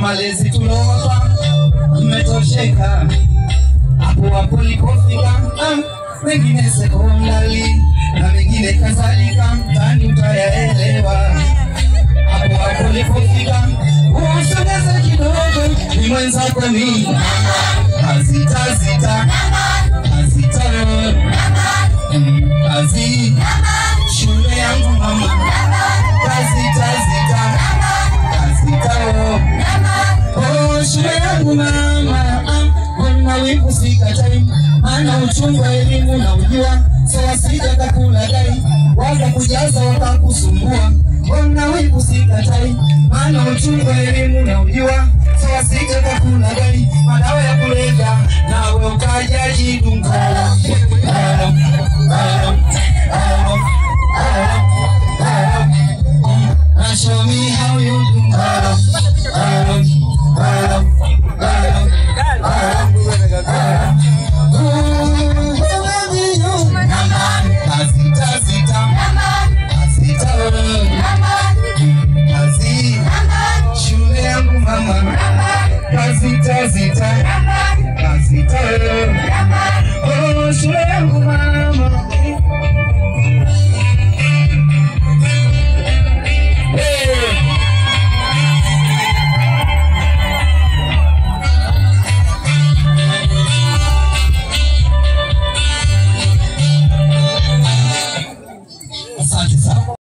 Malezi tulowapa mmetosheka, hapo hapo likofika wengine sekondari na wengine kadhalika, mtani utayaelewa. Hapo hapo likofika usogeza kidogo, ni mwenzako ni azita kazi shule yangu mama azita shule yangu mama, kuna wivu sikatai, maana uchungu wa elimu na ujua, sawa sija kakula dai, waka kujaza waka kusumbua. Kuna wivu sikatai, maana uchungu wa elimu na ujua, sawa sija kakula dai, madawa ya kulevya, nawe ukaja jidunga.